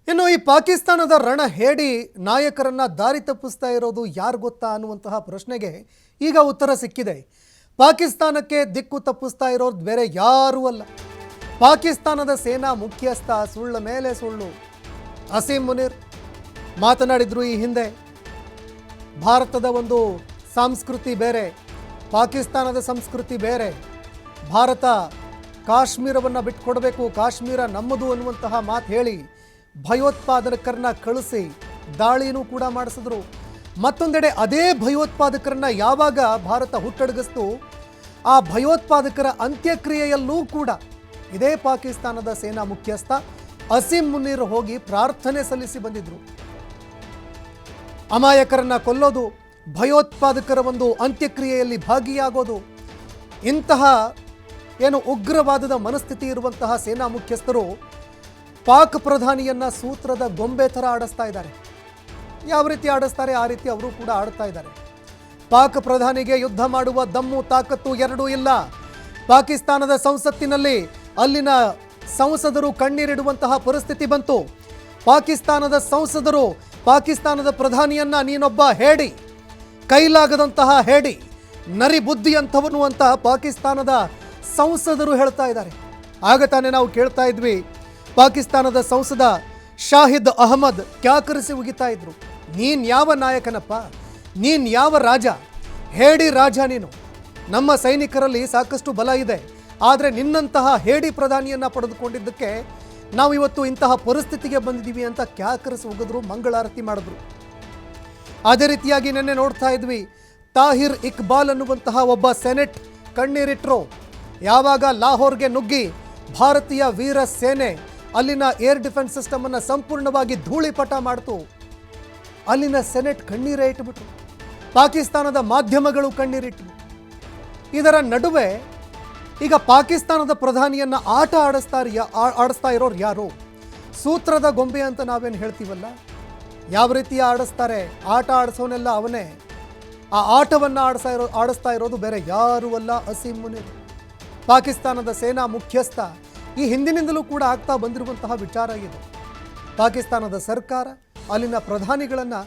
ಇನ್ನು ಈ ಪಾಕಿಸ್ತಾನದ ರಣ ಹೇಡಿ ನಾಯಕರನ್ನ ದಾರಿ ತಪ್ಪಿಸ್ತಾ ಇರೋದು ಯಾರು ಗೊತ್ತಾ ಅನ್ನುವಂತಹ ಪ್ರಶ್ನೆಗೆ ಈಗ ಉತ್ತರ ಸಿಕ್ಕಿದೆ. ಪಾಕಿಸ್ತಾನಕ್ಕೆ ದಿಕ್ಕು ತಪ್ಪಿಸ್ತಾ ಇರೋದು ಬೇರೆ ಯಾರೂ ಅಲ್ಲ, ಪಾಕಿಸ್ತಾನದ ಸೇನಾ ಮುಖ್ಯಸ್ಥ ಸುಳ್ಳ ಮೇಲೆ ಸುಳ್ಳು ಅಸೀಂ ಮುನೀರ್ ಮಾತನಾಡಿದ್ರು. ಈ ಹಿಂದೆ ಭಾರತದ ಒಂದು ಸಂಸ್ಕೃತಿ ಬೇರೆ, ಪಾಕಿಸ್ತಾನದ ಸಂಸ್ಕೃತಿ ಬೇರೆ, ಭಾರತ ಕಾಶ್ಮೀರವನ್ನು ಬಿಟ್ಕೊಡ್ಬೇಕು, ಕಾಶ್ಮೀರ ನಮ್ಮದು ಅನ್ನುವಂತಹ ಮಾತು ಹೇಳಿ ಭಯೋತ್ಪಾದಕರನ್ನ ಕಳಿಸಿ ದಾಳಿನೂ ಕೂಡ ಮಾಡಿಸಿದ್ರು. ಮತ್ತೊಂದೆಡೆ ಅದೇ ಭಯೋತ್ಪಾದಕರನ್ನ ಯಾವಾಗ ಭಾರತ ಹುಟ್ಟಡಗಿಸ್ತು, ಆ ಭಯೋತ್ಪಾದಕರ ಅಂತ್ಯಕ್ರಿಯೆಯಲ್ಲೂ ಕೂಡ ಇದೇ ಪಾಕಿಸ್ತಾನದ ಸೇನಾ ಮುಖ್ಯಸ್ಥ ಅಸೀಂ ಮುನೀರ್ ಹೋಗಿ ಪ್ರಾರ್ಥನೆ ಸಲ್ಲಿಸಿ ಬಂದಿದ್ರು. ಅಮಾಯಕರನ್ನ ಕೊಲ್ಲೋದು, ಭಯೋತ್ಪಾದಕರ ಒಂದು ಅಂತ್ಯಕ್ರಿಯೆಯಲ್ಲಿ ಭಾಗಿಯಾಗೋದು, ಇಂತಹ ಏನು ಉಗ್ರವಾದದ ಮನಸ್ಥಿತಿ ಇರುವಂತಹ ಸೇನಾ ಮುಖ್ಯಸ್ಥರು ಪಾಕ್ ಪ್ರಧಾನಿಯನ್ನ ಸೂತ್ರದ ಗೊಂಬೆ ಥರ ಆಡಿಸ್ತಾ ಇದ್ದಾರೆ. ಯಾವ ರೀತಿ ಆಡಿಸ್ತಾರೆ ಆ ರೀತಿ ಅವರು ಕೂಡ ಆಡ್ತಾ ಇದ್ದಾರೆ. ಪಾಕ್ ಪ್ರಧಾನಿಗೆ ಯುದ್ಧ ಮಾಡುವ ದಮ್ಮು ತಾಕತ್ತು ಎರಡೂ ಇಲ್ಲ. ಪಾಕಿಸ್ತಾನದ ಸಂಸತ್ತಿನಲ್ಲಿ ಅಲ್ಲಿನ ಸಂಸದರು ಕಣ್ಣೀರಿಡುವಂತಹ ಪರಿಸ್ಥಿತಿ ಬಂತು. ಪಾಕಿಸ್ತಾನದ ಸಂಸದರು ಪಾಕಿಸ್ತಾನದ ಪ್ರಧಾನಿಯನ್ನ ನೀನೊಬ್ಬ ಹೇಡಿ, ಕೈಲಾಗದಂತಹ ಹೇಡಿ, ನರಿ ಬುದ್ಧಿ ಅಂಥವನು ಅಂತ ಪಾಕಿಸ್ತಾನದ ಸಂಸದರು ಹೇಳ್ತಾ ಇದ್ದಾರೆ. ಆಗ ತಾನೇ ನಾವು ಕೇಳ್ತಾ ಇದ್ವಿ, ಪಾಕಿಸ್ತಾನದ ಸಂಸದ ಶಾಹಿದ್ ಅಹಮದ್ ಕ್ಯಾಕರಿಸಿ ಉಗಿತಾ ಇದ್ರು, ನೀನ್ ಯಾವ ನಾಯಕನಪ್ಪ, ನೀನ್ ಯಾವ ರಾಜ, ಹೇಡಿ ರಾಜ ನೀನು. ನಮ್ಮ ಸೈನಿಕರಲ್ಲಿ ಸಾಕಷ್ಟು ಬಲ ಇದೆ, ಆದರೆ ನಿನ್ನಂತಹ ಹೇಡಿ ಪ್ರಧಾನಿಯನ್ನ ಪಡೆದುಕೊಂಡಿದ್ದಕ್ಕೆ ನಾವು ಇವತ್ತು ಇಂತಹ ಪರಿಸ್ಥಿತಿಗೆ ಬಂದಿದ್ದೀವಿ ಅಂತ ಕ್ಯಾಕರಿಸಿ ಉಗಿದ್ರು, ಮಂಗಳಾರತಿ ಮಾಡಿದ್ರು. ಅದೇ ರೀತಿಯಾಗಿ ನಿನ್ನೆ ನೋಡ್ತಾ ಇದ್ವಿ, ತಾಹಿರ್ ಇಕ್ಬಾಲ್ ಅನ್ನುವಂತಹ ಒಬ್ಬ ಸೆನೆಟ್ ಕಣ್ಣೀರಿಟ್ರು. ಯಾವಾಗ ಲಾಹೋರ್ಗೆ ನುಗ್ಗಿ ಭಾರತೀಯ ವೀರ ಸೇನೆ ಅಲ್ಲಿನ ಏರ್ ಡಿಫೆನ್ಸ್ ಸಿಸ್ಟಮ್ ಅನ್ನು ಸಂಪೂರ್ಣವಾಗಿ ಧೂಳಿಪಟ ಮಾಡ್ತು, ಅಲ್ಲಿನ ಸೆನೆಟ್ ಕಣ್ಣೀರೇ ಇಟ್ಬಿಟ್ರು, ಪಾಕಿಸ್ತಾನದ ಮಾಧ್ಯಮಗಳು ಕಣ್ಣೀರಿಟ್ರು. ಇದರ ನಡುವೆ ಈಗ ಪಾಕಿಸ್ತಾನದ ಪ್ರಧಾನಿಯನ್ನ ಆಟ ಆಡಿಸ್ತಾ ಇರೋರು ಯಾರು? ಸೂತ್ರದ ಗೊಂಬೆ ಅಂತ ನಾವೇನು ಹೇಳ್ತೀವಲ್ಲ, ಯಾವ ರೀತಿ ಆಡಿಸ್ತಾರೆ, ಆಟ ಆಡಿಸೋನೆಲ್ಲ ಅವನೇ. ಆ ಆಟವನ್ನು ಆಡಿಸ್ತಾ ಇರೋದು ಬೇರೆ ಯಾರೂ ಅಲ್ಲ, ಅಸೀಂ ಮುನೀರ್, ಪಾಕಿಸ್ತಾನದ ಸೇನಾ ಮುಖ್ಯಸ್ಥ. ಈ ಹಿಂದಿನಿಂದಲೂ ಕೂಡ ಆಗ್ತಾ ಬಂದಿರುವಂತಹ ವಿಚಾರ ಇದು. ಪಾಕಿಸ್ತಾನದ ಸರ್ಕಾರ ಅಲ್ಲಿನ ಪ್ರಧಾನಿಗಳನ್ನು